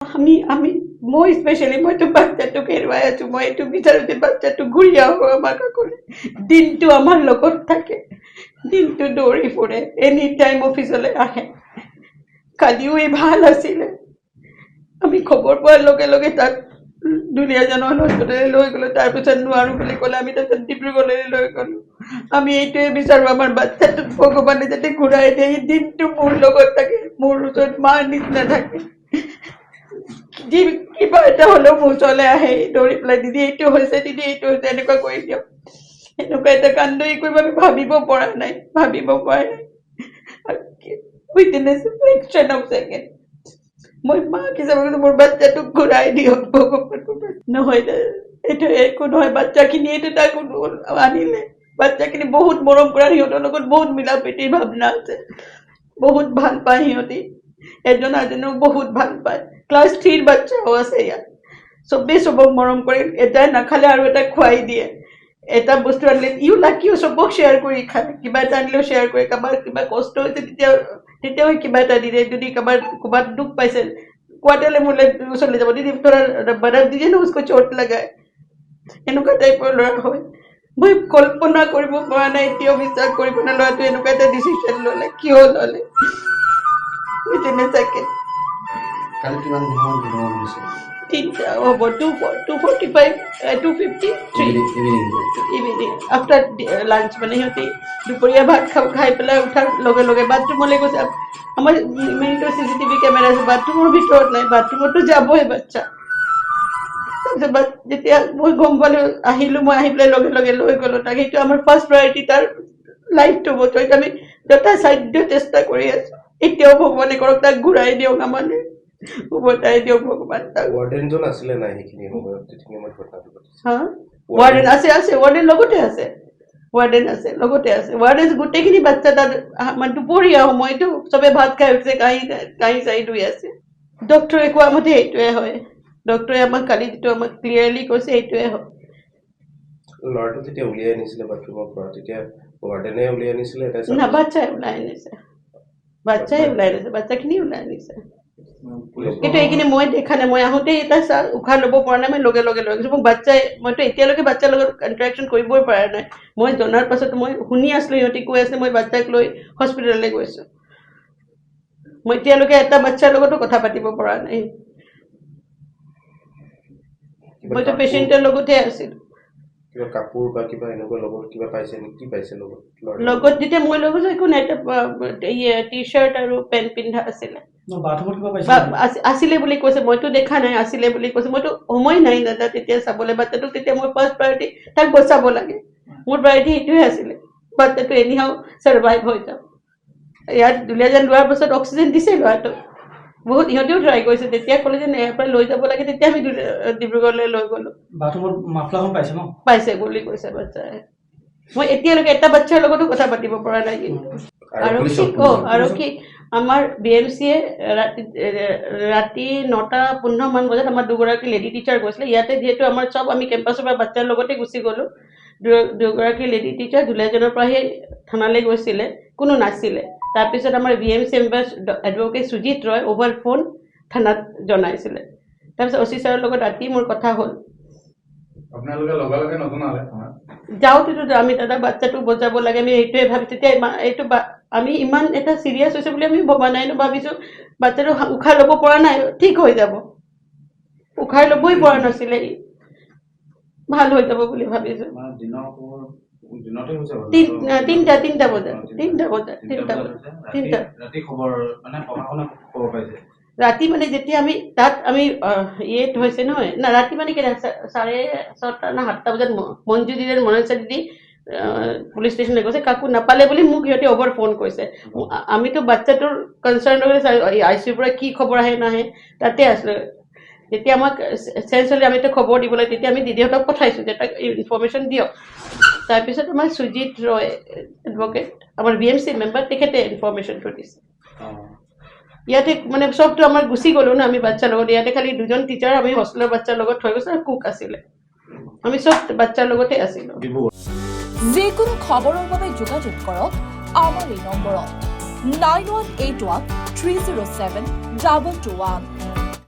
মই স্পেচিয়েলি মইতো বাচ্চাটোক হেৰুৱাই আছো মই এইটো বিচাৰো যে বাচ্চাটো ঘূৰি আহক আমাৰ কাষলৈ দিনটো আমাৰ লগত থাকে দিনটো দৌৰি ফুৰে এনি টাইম অফিচলৈ আহে কালিও এই ভাল আছিলে আমি খবৰ পোৱাৰ লগে লগে তাক দুলীয়াজানৰ হস্পিটেললৈ লৈ গ'লো তাৰপিছত নোৱাৰো বুলি ক'লে আমি তাৰপিছত ডিব্ৰুগড়লৈ লৈ গ'লো আমি এইটোৱে বিচাৰো আমাৰ বাচ্চাটোক ভগৱানে যাতে ঘূৰাই দিয়ে এই দিনটো মোৰ লগত থাকে মোৰ ওচৰত মাৰ নিচিনা থাকে কিবা এটা হ'লেও মোৰ ওচৰলৈ আহে দৌৰি পেলাই দিদি এইটো হৈছে এনেকুৱা কৰি দিয়ক এনেকুৱা এটা কান্দৰি কৰিব আমি ভাবিব পৰা নাই within a fraction of second মই মাক হিচাপে মোৰ বাচ্চাটোক ঘূৰাই দিয়ক ভগৱান নহয় এইটো একো নহয় বাচ্চাখিনি এইটো তাক আনিলে বাচ্চাখিনি বহুত মৰম কৰা সিহঁতৰ লগত বহুত মিলা প্ৰীতিৰ ভাৱনা আছে বহুত ভাল পায় সিহঁতি এজন এজনক বহুত ভাল পায় ক্লাছ 3 বাচ্চাও আছে ইয়াত চবেই চবক মৰম কৰে এটাই নাখালে আৰু এটা খুৱাই দিয়ে এটা বস্তু আনিলে ইউ লাকিও চবক শ্বেয়াৰ কৰি খায় কিবা এটা আনিলেও শ্বেয়াৰ কৰে কাৰোবাৰ কিবা কষ্ট হৈছে তেতিয়াও কিবা এটা দিলে যদি ক'ৰবাত দুখ পাইছে কোৱাৰ্টাৰলৈ মোলৈ ওচৰলৈ যাব দিদি তোৰা বাদাম দিদিয়ে ন উচকো চোট লগায় এনেকুৱা টাইপৰ ল'ৰা হয় মই কল্পনা কৰিব পৰা নাই এতিয়াও বিশ্বাস কৰিব নাই ল'ৰাটো এনেকুৱা এটা ডিচিশ্যন ল'লে কিয় ল'লে উইদিন এ ছেকেণ্ড কালি কিমান সময়ত ভ্ৰমণ হৈছে হ'ব 2:45 2:53 ইভিনিং আফটাৰ লাঞ্চ মানে সিহঁতি দুপৰীয়া ভাত খাই পেলাই উঠাৰ লগে লগে বাথৰুমলৈ গৈছে আমাৰ মেইনটো CCTV কেমেৰা আছে বাথৰুমৰ ভিতৰত নাই বাথৰুমতো যাবই বাচ্চা তাৰপিছত যেতিয়া মই গম পালোঁ আহিলোঁ মই আহি পেলাই লগে লগে লৈ গ'লোঁ তাক সেইটো আমাৰ ফাৰ্ষ্ট প্ৰায়ৰিটি তাৰ লাইফটো বচাইছে আমি যথা সাধ্য চেষ্টা কৰি আছোঁ এতিয়াও ভগৱানে কৰক তাক ঘূৰাই দিয়ক আমালৈ উভতাই দিয়ক ভগৱান তাক ৱাৰ্ডেনজন আছিলে নাই সেইখিনি সময়ত যিখিনি সময়ত ঘটনাটো ঘটিছে হা ৱাৰ্ডেন আছে ৱাৰ্ডেন লগতে আছে ৱাৰ্ডেন গোটেইখিনি বাচ্চা তাত মানে দুপৰীয়া সময়তো চবে ভাত খাই উঠিছে কাঁহী চাহি ধুই আছে ডক্টৰে কোৱা মতে এইটোৱে হয় ডক্টৰে আমাক কালি যিটো আমাক ক্লিয়াৰলি কৈছে এইটোৱে হয় ল'ৰাটো যেতিয়া উলিয়াই আনিছিলে বাথৰুমৰ পৰা তেতিয়া ৱাৰ্ডেনে উলিয়াই আনিছিলে না বাচ্চাই ওলাই আনিছে বাচ্চাখিনি ওলাই আনিছে কিন্তু এইখিনি মই দেখা নাই মই আহোঁতে এটা উশাহ ল'ব পৰা নাই মই লগে লগে লৈ গৈছোঁ মোক মইতো এতিয়ালৈকে বাচ্চাৰ লগত ইণ্টাৰেকশ্যন কৰিবই পৰা নাই মই জনাৰ পাছত মই শুনি আছিলোঁ সিহঁতি কৈ আছে মই বাচ্চাক লৈ হস্পিটেললৈ গৈছোঁ মই এতিয়ালৈকে এটা বাচ্চাৰ লগতো কথা পাতিব পৰা নাই মইতো পেচেণ্টৰ লগতে আছিলোঁ কিবা কাপোৰ বা কিবা এনেকুৱা লগত কিবা পাইছে নেকি কি পাইছে লগত যেতিয়া মই লৈ গৈছোঁ একো নাই টি-চাৰ্ট আৰু পেণ্ট পিন্ধা আছিলে আছিলে বুলি কৈছে মইতো দেখা নাই আছিলে বুলি কৈছে মইতো সময় নাই দাদা তেতিয়া চাবলৈ বাচ্চাটোক তেতিয়া মই ফাৰ্ষ্ট প্ৰায়ৰিটি তাক বচাব লাগে মোৰ প্ৰায়ৰিটি সেইটোৱে আছিলে বাচ্চাটো এনিহাও ছাৰ্ভাইভ হৈ যাওক ইয়াত দুলীয়াজান লোৱাৰ পাছত অক্সিজেন দিছে ল'ৰাটোক বহুত সিহঁতেও ট্ৰাই কৰিছে তেতিয়া ক'লে যে ইয়াৰ পৰা লৈ যাব লাগে তেতিয়া আমি ডিব্ৰুগড়লৈ লৈ গ'লোঁ পাইছে বুলি কৈছে বাচ্চাই মই এতিয়ালৈকে এটা বাচ্চাৰ লগতো কথা পাতিব পৰা নাই কিন্তু আৰক্ষী আমাৰ BMCয়ে ৰাতি 9:15 মান বজাত আমাৰ দুগৰাকী লেডি টিচাৰ গৈছিলে ইয়াতে যিহেতু আমাৰ চব আমি কেম্পাছৰ পৰা বাচ্চাৰ লগতে গুচি গ'লোঁ দুগৰাকী লেডি টিচাৰ দুলীয়াজানৰ পৰা সেই থানালৈ গৈছিলে কোনো নাছিলে তাৰপিছত আমাৰ BMC এডভোকেট সুজিত ৰয় অভাৰ ফোন থানাত জনাইছিলে তাৰপিছত OC ছাৰৰ লগত ৰাতি মোৰ কথা হ'ল যাওঁতেতো আমি দাদা বাচ্চাটোক বচাব লাগে আমি এইটোৱে ভাবিছোঁ তেতিয়া এইটো আমি ইমান এটা চিৰিয়াছ হৈছে বুলি আমি ভবা নাই ভাবিছোঁ বাচ্চাটো উশাহ ল'ব পৰা নাই ঠিক হৈ যাব উশাহ ল'বই পৰা নাছিলে ভাল হৈ যাব বুলি ভাবিছোঁ 3টা বজাত ৰাতি মানে যেতিয়া আমি তাত আমি ইয়েত হৈছে নহয় না ৰাতি মানে কি 6:30 না 7টা বজাত মঞ্জু দিদিৰ মনসা দিদি পুলিচ ষ্টেচনলৈ গৈছে কাকো নাপালে বুলি মোক সিহঁতে অভাৰ ফোন কৰিছে আমিতো বাচ্চাটোৰ কনচাৰ্ণ হৈ ICUৰ পৰা কি খবৰ আহে নাহে তাতে আছিলোঁ যেতিয়া আমাক চেঞ্চ হ'লে আমিতো খবৰ দিবলৈ তেতিয়া আমি দিদিহঁতক পঠাইছোঁ যে তাক ইনফৰ্মেশ্যন দিয়ক তাৰপিছত আমাৰ সুজিত ৰয় এডভোকেট আমাৰ BMC মেম্বাৰ তেখেতে ইনফৰ্মেশ্যনটো দিছে ইয়াতে মানে সবটো আমাৰ গুচি গ'লো না আমি বাচ্চাৰ লগত ইয়াতে খালি দুজন টিচাৰ আমি হোষ্টেলৰ বাচ্চাৰ লগত থৈ গৈছোঁ আৰু কুক আছিলে আমি সব বাচ্চাৰ লগতে আছিলোঁ যিকোনো খবৰৰ বাবে যোগাযোগ কৰক আমাৰ এই নম্বৰত 9181 307 221